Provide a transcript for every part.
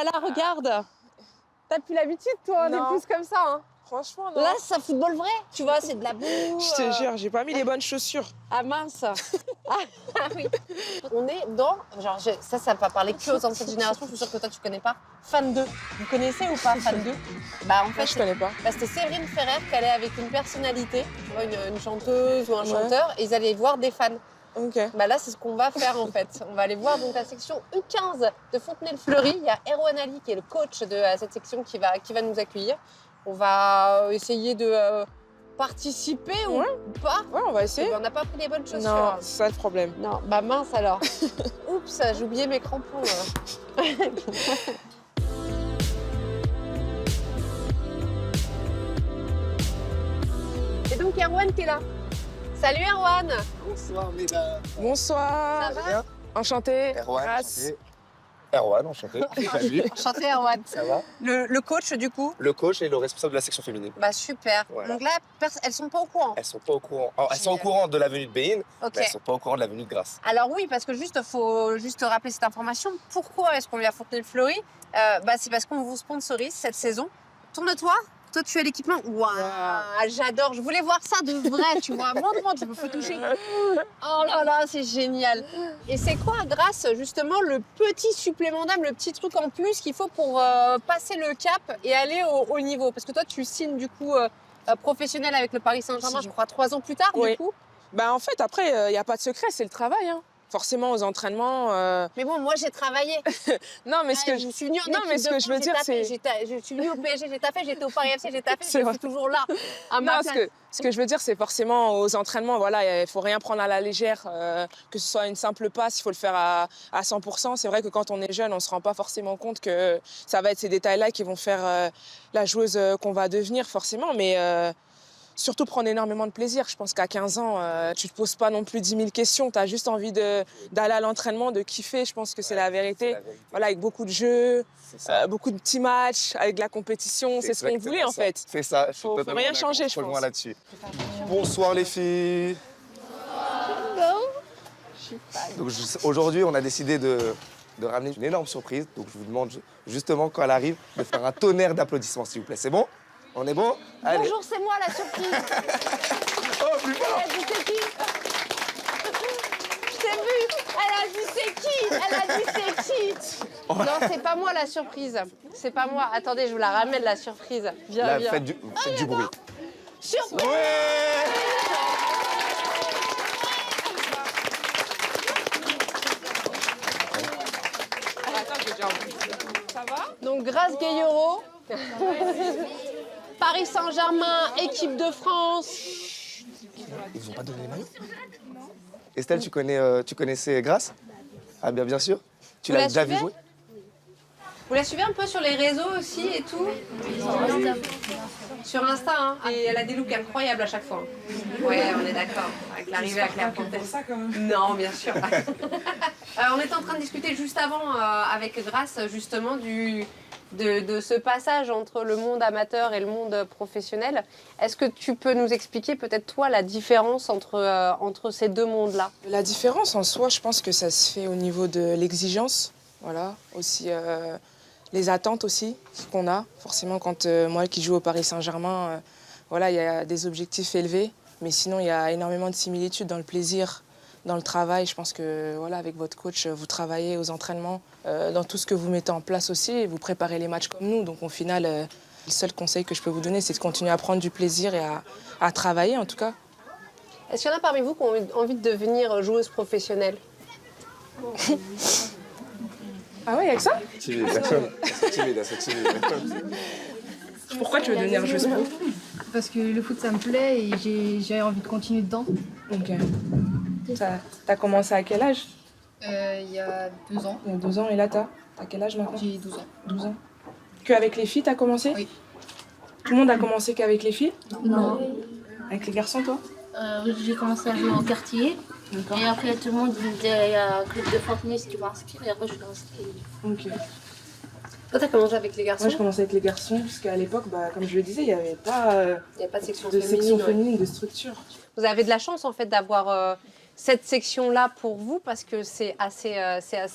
là, regarde. T'as plus l'habitude, toi, des Non. pouces comme ça. Hein. Franchement, non. Là, c'est un football vrai. Tu vois, c'est de la boue. Je te jure, j'ai pas mis les bonnes chaussures. Ah mince. Ah oui. On est dans, genre, ça va parler que aux anciennes générations. Je suis sûre que toi, tu connais pas. Fan 2. Vous connaissez ou pas Fan 2? Bah en fait, Je connais pas. c'était Séverine Ferrer qui allait avec une personnalité, tu vois, une chanteuse ou un chanteur, et ils allaient voir des fans. Ok. Bah là, c'est ce qu'on va faire en fait. On va aller voir donc la section U15 de Fontenay-le-Fleury. Il y a Erwan Ali qui est le coach de cette section qui va nous accueillir. On va essayer de participer ou pas. Ouais, on va essayer. On n'a pas pris les bonnes chaussures. Non, c'est ça le problème. Non, bah mince alors. Oups, j'ai oublié mes crampons. Et donc Erwan qui est là. Salut Erwan. Bonsoir mesdames. Bonsoir. Ça va Bien. Enchanté. Erwan, Grâce. enchanté. Erwan, enchanté. Salut. Enchanté Erwan. Ça va? Le coach du coup. Le coach et le responsable de la section féminine. Bah super. Voilà. Donc là, elles sont pas au courant. Elles sont pas au courant. Alors, elles sont au courant de l'avenue de Béine, Ok. mais elles sont pas au courant de l'avenue de Grasse. Alors oui, parce que faut juste rappeler cette information. Pourquoi est-ce qu'on vient à Fontenay-le-Fleury? C'est parce qu'on vous sponsorise cette saison. Tourne-toi. Toi, tu as l'équipement. Waouh, j'adore. Je voulais voir ça de vrai, tu vois. Montre-moi, je me fais toucher. Oh là là, c'est génial. Et c'est quoi, grâce justement, le petit supplément d'âme, le petit truc en plus qu'il faut pour passer le cap et aller au niveau? Parce que toi, tu signes du coup professionnel avec le Paris Saint-Germain, je crois, 3 ans plus tard, Oui. du coup. Bah en fait, après, il n'y a pas de secret, c'est le travail. Hein. Forcément, aux entraînements. Mais bon, moi, j'ai travaillé. Non, mais ce que Je suis venue en Non, mais équipe ce de que je veux France, dire, j'ai c'est. taffé, je suis venue au PSG, j'ai taffé, j'étais au Paris FC, j'ai taffé, C'est je vrai. suis toujours là, à ma Non, place. ce que je veux dire, c'est forcément aux entraînements, voilà, il faut rien prendre à la légère, que ce soit une simple passe, il faut le faire à 100%. C'est vrai que quand on est jeune, on se rend pas forcément compte que ça va être ces détails-là qui vont faire la joueuse qu'on va devenir, forcément. Mais surtout prendre énormément de plaisir. Je pense qu'à 15 ans, tu te poses pas non plus 10 000 questions. Tu as juste envie d'aller à l'entraînement, de kiffer. Je pense que c'est la vérité. Voilà, avec beaucoup de jeux, beaucoup de petits matchs, avec de la compétition. C'est ce qu'on voulait en fait. C'est ça. Je suis Faut totalement rien d'accord. changer, je rejoins pense. là-dessus. Bonsoir les filles. Donc aujourd'hui, on a décidé de ramener une énorme surprise. Donc je vous demande justement quand elle arrive de faire un tonnerre d'applaudissements, s'il vous plaît. C'est bon? On est bon? Allez. Bonjour, c'est moi la surprise. Oh, plus fort. Elle a dit c'est qui? Je t'ai vu. Elle a dit c'est qui? Elle a dit c'est qui? Non, c'est pas moi la surprise. C'est pas moi. Attendez, je vous la ramène la surprise. Viens, Là, viens. faites du bruit. Surprise. Ouais. Attends, j'ai déjà envie. Ça va? Donc Grace Gayoro. Paris Saint-Germain, équipe de France. Ils vous ont pas donné les maillots? Estelle, tu connaissais Grace? Ah bien sûr. Tu Vous l'as la déjà vu suivez jouer? Vous la suivez un peu sur les réseaux aussi et tout? Sur Insta, hein. Et elle a des looks incroyables à chaque fois. Ouais, on est d'accord. Avec l'arrivée à Clairefontaine. Non, bien sûr. On était en train de discuter juste avant avec Grace justement de ce passage entre le monde amateur et le monde professionnel. Est-ce que tu peux nous expliquer peut-être toi la différence entre ces deux mondes-là? La différence en soi, je pense que ça se fait au niveau de l'exigence. Voilà, aussi les attentes aussi qu'on a. Forcément, quand moi qui joue au Paris Saint-Germain, voilà, il y a des objectifs élevés. Mais sinon, il y a énormément de similitudes dans le plaisir, dans le travail. Je pense que voilà, avec votre coach, vous travaillez aux entraînements, dans tout ce que vous mettez en place aussi, et vous préparez les matchs comme nous. Donc au final, le seul conseil que je peux vous donner, c'est de continuer à prendre du plaisir et à travailler en tout cas. Est-ce qu'il y en a parmi vous qui ont envie de devenir joueuse professionnelle? Ah ouais, avec ça? Timide, personne. C'est timide, c'est timide. Pourquoi tu veux devenir joueuse pro? Parce que le foot, ça me plaît et j'ai envie de continuer dedans. Ok. T'as commencé à quel âge? Il y a 2 ans. Il y a 2 ans, et là t'as quel âge maintenant? J'ai 12 ans. 12 ans. Qu'avec les filles t'as commencé? Oui. Tout le monde a commencé qu'avec les filles? Non. Avec les garçons, toi? J'ai commencé à jouer en quartier. Et après, tout le monde me disait, il y a un club de Fontenay si tu veux inscrire. Et après, je suis inscrite. Ok. Toi, t'as commencé avec les garçons? Moi, je commençais avec les garçons, parce qu'à l'époque, comme je le disais, il n'y avait pas Il n'y a pas de section de section ouais. féminine, de structure. Vous avez de la chance en fait d'avoir cette section-là pour vous parce que c'est assez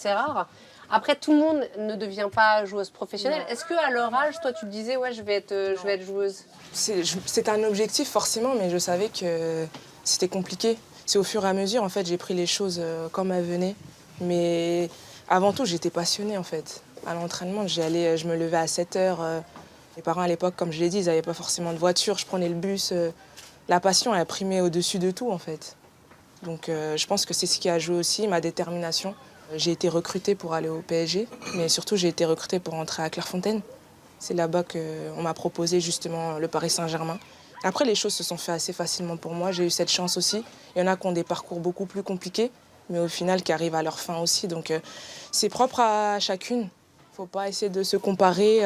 rare. Après, tout le monde ne devient pas joueuse professionnelle. Est-ce qu'à leur âge, toi, tu te disais, ouais, je vais être joueuse? C'était un objectif forcément, mais je savais que c'était compliqué. C'est au fur et à mesure, en fait, j'ai pris les choses comme elles venaient. Mais avant tout, j'étais passionnée, en fait. À l'entraînement, je me levais à 7 heures. Mes parents, à l'époque, comme je l'ai dit, ils n'avaient pas forcément de voiture. Je prenais le bus. La passion, elle primait au-dessus de tout, en fait. Donc, je pense que c'est ce qui a joué aussi, ma détermination. J'ai été recrutée pour aller au PSG, mais surtout, j'ai été recrutée pour entrer à Clairefontaine. C'est là-bas qu'on m'a proposé, justement, le Paris Saint-Germain. Après, les choses se sont faites assez facilement pour moi. J'ai eu cette chance aussi. Il y en a qui ont des parcours beaucoup plus compliqués, mais au final, qui arrivent à leur fin aussi. Donc, c'est propre à chacune. Il ne faut pas essayer de se comparer,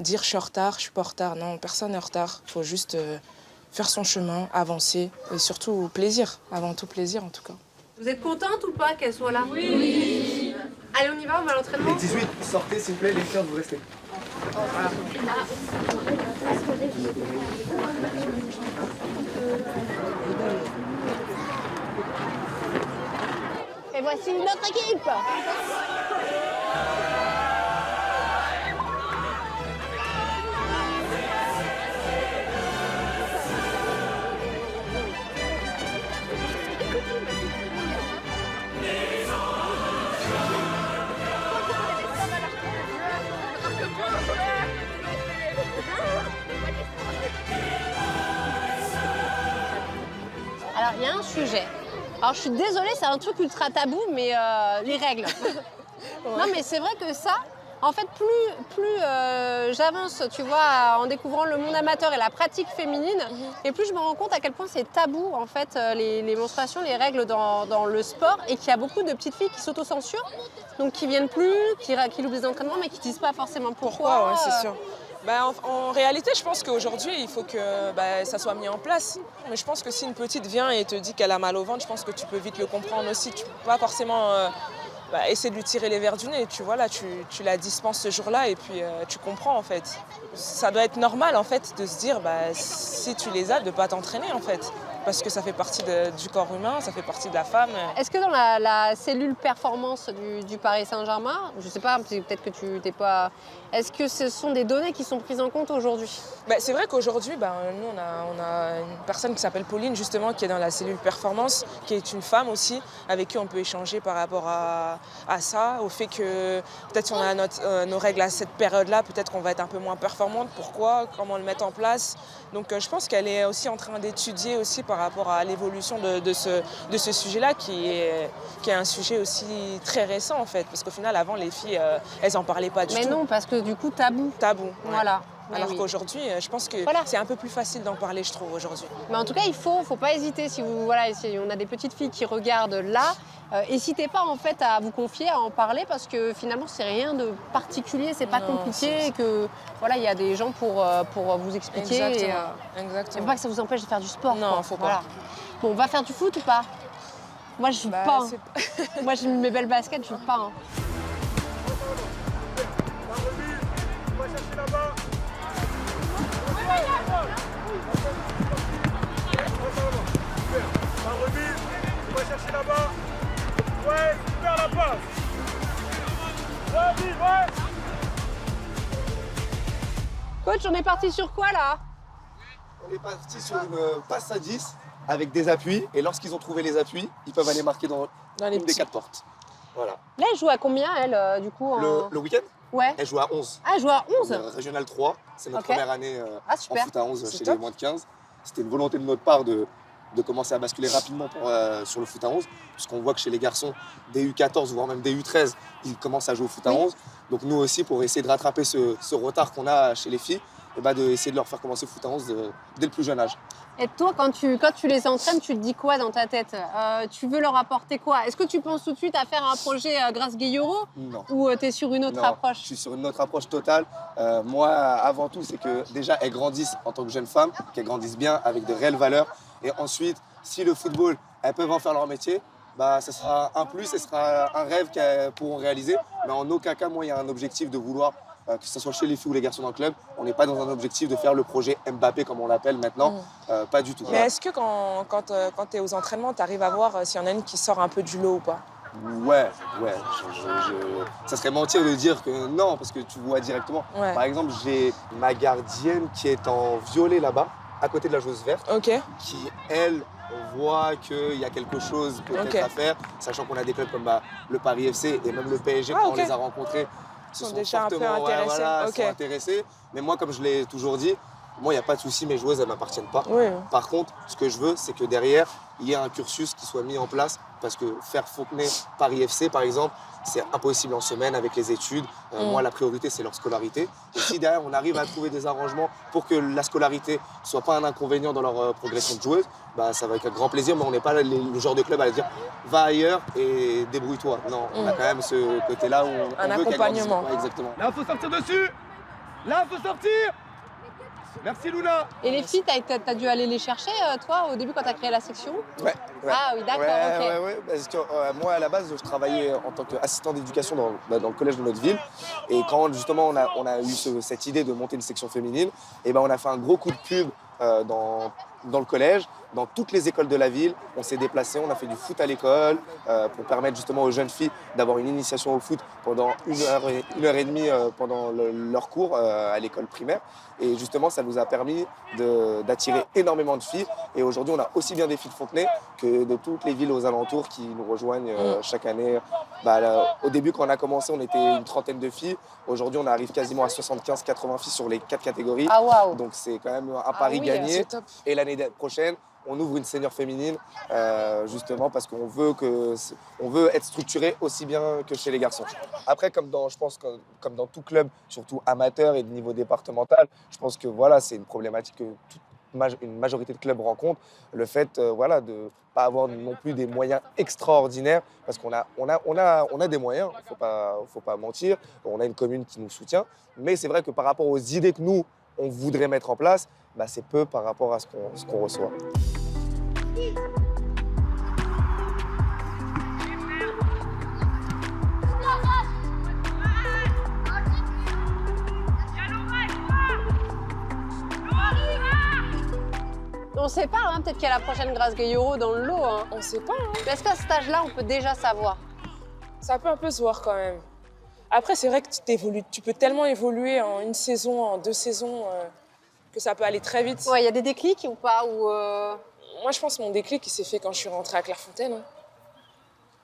dire je suis en retard, je suis pas en retard. Non, personne n'est en retard. Il faut juste faire son chemin, avancer et surtout plaisir. Avant tout plaisir, en tout cas. Vous êtes contente ou pas qu'elle soit là? Oui. Allez, on y va, on va à l'entraînement. Les 18, sortez s'il vous plaît, les 15, vous restez. Et voici notre équipe. Alors, il y a un sujet. Alors, je suis désolée, c'est un truc ultra tabou, mais les règles. Non, mais c'est vrai que ça, en fait, plus j'avance, tu vois, en découvrant le monde amateur et la pratique féminine, et plus je me rends compte à quel point c'est tabou, en fait, les menstruations, les règles dans le sport, et qu'il y a beaucoup de petites filles qui s'autocensurent, donc qui viennent plus, qui loupent des entraînements, mais qui disent pas forcément pourquoi. Ouais, c'est sûr. En réalité, je pense qu'aujourd'hui, il faut que ça soit mis en place. Mais je pense que si une petite vient et te dit qu'elle a mal au ventre, je pense que tu peux vite le comprendre aussi. Tu ne peux pas forcément essayer de lui tirer les verres du nez. Tu vois, là, tu la dispenses ce jour-là et puis tu comprends, en fait. Ça doit être normal, en fait, de se dire, si tu les as, de ne pas t'entraîner, en fait. Parce que ça fait partie du corps humain, ça fait partie de la femme. Est-ce que dans la cellule performance du Paris Saint-Germain, je ne sais pas, peut-être que tu n'es pas... Est-ce que ce sont des données qui sont prises en compte aujourd'hui? C'est vrai qu'aujourd'hui, nous, on a une personne qui s'appelle Pauline, justement, qui est dans la cellule performance, qui est une femme aussi, avec qui on peut échanger par rapport à ça, au fait que peut-être si on a nos règles à cette période-là, peut-être qu'on va être un peu moins performante. Pourquoi? Comment le mettre en place? Donc je pense qu'elle est aussi en train d'étudier aussi par rapport à l'évolution de ce sujet-là, qui est un sujet aussi très récent, en fait. Parce qu'au final, avant, les filles, elles n'en parlaient pas du tout. Mais non, parce que du coup, tabou. Tabou, ouais. Voilà. Alors qu'aujourd'hui, je pense que c'est un peu plus facile d'en parler, je trouve, aujourd'hui. Mais en tout cas, il faut pas hésiter. Si on a des petites filles qui regardent là, n'hésitez pas en fait à vous confier, à en parler, parce que finalement, c'est rien de particulier, c'est pas compliqué, et que il y a des gens pour vous expliquer. Exactement. Il ne faut pas que ça vous empêche de faire du sport. Non, faut pas. Bon, on va faire du foot ou pas? Moi, je joue pas. Moi, j'ai mes belles baskets, je joue pas. La remise, on va chercher là-bas. Ouais, super la passe. Vas-y, ouais. Coach, on est parti sur quoi là? On est parti sur une passe à 10 avec des appuis. Et lorsqu'ils ont trouvé les appuis, ils peuvent aller marquer dans les une des 4 portes. Voilà. Là, elle joue à combien, elle, du coup Le week-end, Ouais. elle joue à 11. Ah, elle joue à 11? Régional 3, c'est notre première année en super. foot à 11 C'est chez top. les moins de 15. C'était une volonté de notre part de commencer à basculer rapidement sur le foot à 11, puisqu'on voit que chez les garçons, des U14, voire même des U13, ils commencent à jouer au foot à 11. Donc nous aussi, pour essayer de rattraper ce retard qu'on a chez les filles, d'essayer de leur faire commencer le foot à 11 dès le plus jeune âge. Et toi, quand tu les entraînes, tu te dis quoi dans ta tête? Tu veux leur apporter quoi? Est-ce que tu penses tout de suite à faire un projet Grace Guillaureau? Non. Ou tu es sur une autre approche? Je suis sur une autre approche totale. Moi, avant tout, c'est que déjà, elles grandissent en tant que jeunes femmes, qu'elles grandissent bien avec de réelles valeurs. Et ensuite, si le football, elles peuvent en faire leur métier, ce sera un plus, ce sera un rêve qu'elles pourront réaliser. Mais en aucun cas, moi, il y a un objectif de vouloir, que ce soit chez les filles ou les garçons dans le club, on n'est pas dans un objectif de faire le projet Mbappé, comme on l'appelle maintenant. Pas du tout. Mais est-ce que quand tu es aux entraînements, tu arrives à voir s'il y en a une qui sort un peu du lot ou pas? Ouais. Ça serait mentir de dire que non, parce que tu vois directement. Ouais. Par exemple, j'ai ma gardienne qui est en violet là-bas, à côté de la joueuse verte, Ok. qui, elle, voit qu'il y a quelque chose peut-être Ok. à faire, sachant qu'on a des clubs comme le Paris FC et même le PSG, Ah, quand ok. on les a rencontrés, Ils sont déjà un peu fortement, intéressés. sont Ok. intéressés. Mais moi, comme je l'ai toujours dit, moi, il n'y a pas de souci, mes joueuses, elles ne m'appartiennent pas. Oui. Par contre, ce que je veux, c'est que derrière, il y ait un cursus qui soit mis en place, parce que faire Fontenay Paris FC, par exemple, c'est impossible en semaine avec les études. Moi, la priorité, c'est leur scolarité. Et si derrière, on arrive à trouver des arrangements pour que la scolarité ne soit pas un inconvénient dans leur progression de joueuse, bah, ça va être avec grand plaisir, mais on n'est pas le genre de club à dire va ailleurs et débrouille-toi. Non, on a quand même ce côté-là où on Un veut qu'elle grandisse. accompagnement. Ouais, exactement. Là, faut sortir dessus. Là, faut sortir. Merci Luna. Et les filles, t'as dû aller les chercher, toi, au début, quand t'as créé la section? Ouais. Ah oui, d'accord, ok. Ouais, parce que moi, à la base, je travaillais en tant qu'assistant d'éducation dans le collège de notre ville. Et quand, justement, on a eu cette idée de monter une section féminine, et ben, on a fait un gros coup de pub dans le collège, dans toutes les écoles de la ville. On s'est déplacé, on a fait du foot à l'école pour permettre justement aux jeunes filles d'avoir une initiation au foot pendant une heure et demie pendant leur cours à l'école primaire. Et justement, ça nous a permis d'attirer énormément de filles. Et aujourd'hui, on a aussi bien des filles de Fontenay que de toutes les villes aux alentours qui nous rejoignent chaque année. Au début, quand on a commencé, on était une trentaine de filles. Aujourd'hui, on arrive quasiment à 75-80 filles sur les 4 catégories. Ah waouh. Donc, c'est quand même un pari oui, gagné. C'est top. Et l'année prochaine, on ouvre une senior féminine, justement parce qu'on veut être structuré aussi bien que chez les garçons. Après, comme dans tout club, surtout amateur et de niveau départemental, je pense que voilà, c'est une problématique que une majorité de clubs rencontrent, le fait de ne pas avoir non plus des moyens extraordinaires, parce qu'on a des moyens, il ne faut pas mentir, on a une commune qui nous soutient, mais c'est vrai que par rapport aux idées que nous, on voudrait mettre en place, c'est peu par rapport à ce qu'on reçoit. On sait pas, hein, peut-être qu'il y a la prochaine Grace Gayoro dans le lot. Hein. On sait pas. Hein. Mais est-ce qu'à cet âge-là, on peut déjà savoir? Ça peut un peu se voir quand même. Après, c'est vrai que tu peux tellement évoluer en une saison, en 2 saisons, que ça peut aller très vite. Ouais, il y a des déclics ou pas ou Moi, je pense que mon déclic, il s'est fait quand je suis rentrée à Clairefontaine. Hein.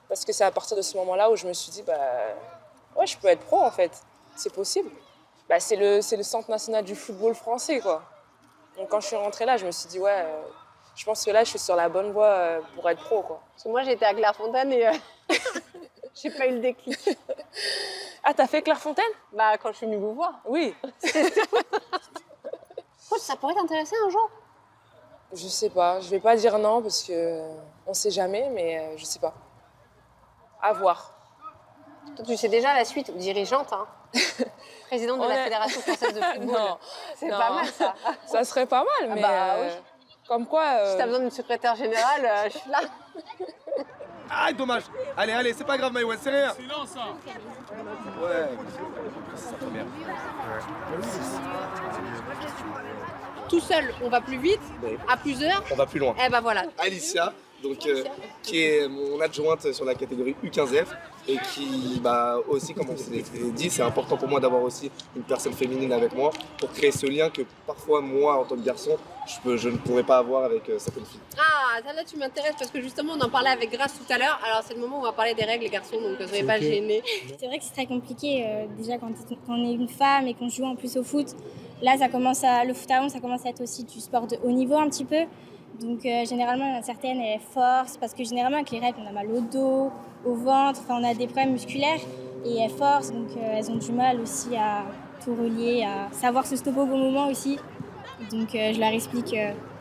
Parce que c'est à partir de ce moment-là où je me suis dit, ouais, je peux être pro en fait. C'est possible. C'est le Centre national du football français, quoi. Donc quand je suis rentrée là, je me suis dit, ouais, je pense que là, je suis sur la bonne voie pour être pro, quoi. Parce que moi, j'étais à Clairefontaine et j'ai pas eu le déclic. Ah, t'as fait Clairefontaine? Quand je suis venue vous voir. Oui. Coach, ça pourrait t'intéresser un jour? Je sais pas, je vais pas dire non parce que on sait jamais, mais je sais pas. À voir. Toi, tu sais déjà la suite, dirigeante, hein. Présidente de la Fédération française de football. Non, c'est non. pas mal ça. Ça serait pas mal, mais oui. comme quoi. Si t'as besoin d'une secrétaire générale, je suis là. Ah, dommage. Allez, c'est pas grave, Maïwen, c'est rien. Silence, hein. Ouais. Tout seul, on va plus vite. Oui. À plusieurs, On va plus loin. eh ben voilà. Alicia, donc, qui est mon adjointe sur la catégorie U15F et qui, aussi, comme on s'est dit, c'est important pour moi d'avoir aussi une personne féminine avec moi pour créer ce lien que parfois, moi, en tant que garçon, je ne pourrais pas avoir avec certaines filles. Ah, ça là tu m'intéresses parce que justement on en parlait avec Grace tout à l'heure. Alors c'est le moment où on va parler des règles les garçons, donc soyez pas gênés. C'est vrai que c'est très compliqué déjà quand on est une femme et qu'on joue en plus au foot. Là, le foot à 11, ça commence à être aussi du sport de haut niveau un petit peu. Donc généralement, il y en a certaines, elles forcent parce que généralement avec les règles, on a mal au dos, au ventre, on a des problèmes musculaires et elles forcent. Donc elles ont du mal aussi à tout relier, à savoir se stopper au bon moment aussi. Donc je leur explique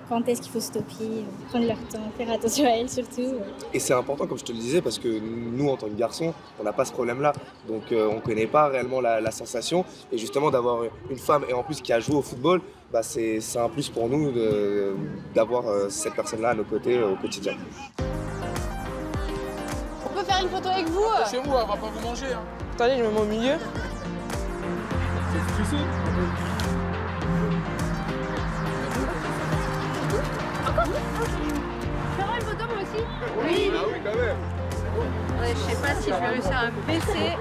quand est-ce qu'il faut stopper, prendre leur temps, faire attention à elles surtout. Et c'est important, comme je te le disais, parce que nous, en tant que garçons, on n'a pas ce problème-là. Donc, on ne connaît pas réellement la sensation. Et justement, d'avoir une femme, et en plus qui a joué au football, c'est un plus pour nous d'avoir cette personne-là à nos côtés au quotidien. On peut faire une photo avec vous? Chez vous, elle va pas vous manger. Hein. Attendez, je me mets au milieu. Tu sais. Faire une photo moi aussi? Oui, ah oui, quand même. Ouais, je sais pas si je vais réussir à me baisser.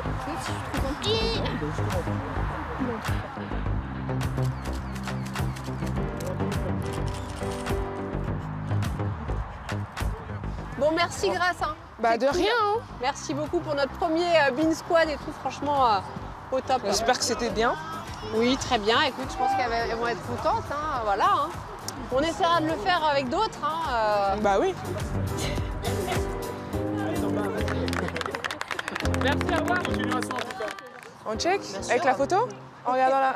Bon, merci Grâce. Hein. Bah C'est de cool. rien, hein. Merci beaucoup pour notre premier Bean Squad et tout, franchement, au top. J'espère que c'était bien. Oui, très bien. Écoute, je pense qu'elles vont être contentes. Hein. Voilà. Hein. On essaiera de le faire avec d'autres. Hein. Bah oui. Merci à vous. Continuation en tout cas. On check sûr. avec la photo en regardant la...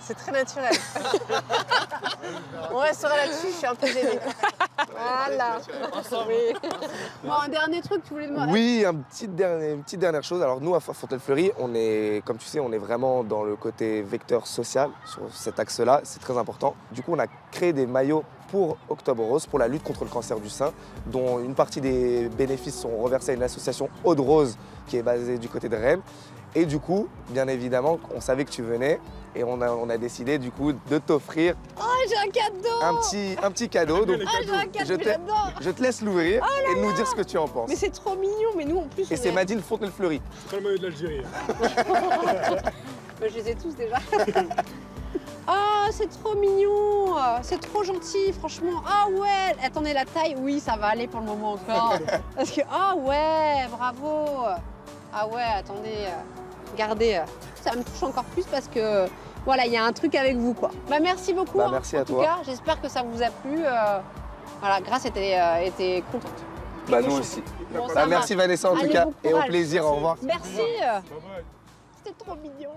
C'est très naturel. On restera là-dessus, je suis un peu gênée. Voilà. Oui. Bon, un dernier truc, tu voulais demander? Oui, une petite dernière chose. Alors nous, à Fontaine-Fleury, on est, comme tu sais, on est vraiment dans le côté vecteur social sur cet axe-là. C'est très important. Du coup, on a créé des maillots pour Octobre Rose, pour la lutte contre le cancer du sein, dont une partie des bénéfices sont reversés à une association Aude Rose qui est basée du côté de Rennes. Et du coup, bien évidemment, on savait que tu venais et on a décidé du coup de t'offrir Oh, j'ai un cadeau! un petit cadeau. Donc, Ah, j'ai un cadeau, je j'adore! je te laisse l'ouvrir et nous dire ce que tu en penses. Mais c'est trop mignon, mais nous en plus, Et c'est Madine Fontaine-Fleury. C'est pas le maillot de l'Algérie. Je les ai tous déjà. Ah, c'est trop mignon! C'est trop gentil, franchement. Ah ouais! Attendez, la taille, oui, ça va aller pour le moment encore. Parce que, ah ouais, bravo! Ah ouais, attendez, regardez, ça me touche encore plus parce que, voilà, il y a un truc avec vous, quoi. Bah, merci beaucoup. Bah, merci en à tout toi. cas, j'espère que ça vous a plu. Voilà, Grâce était contente. Bah nous aussi. Bon, ça Bah, merci marche. Vanessa en Allez, tout cas bon et au courage. plaisir, au revoir. Merci. Bye bye. C'était trop mignon.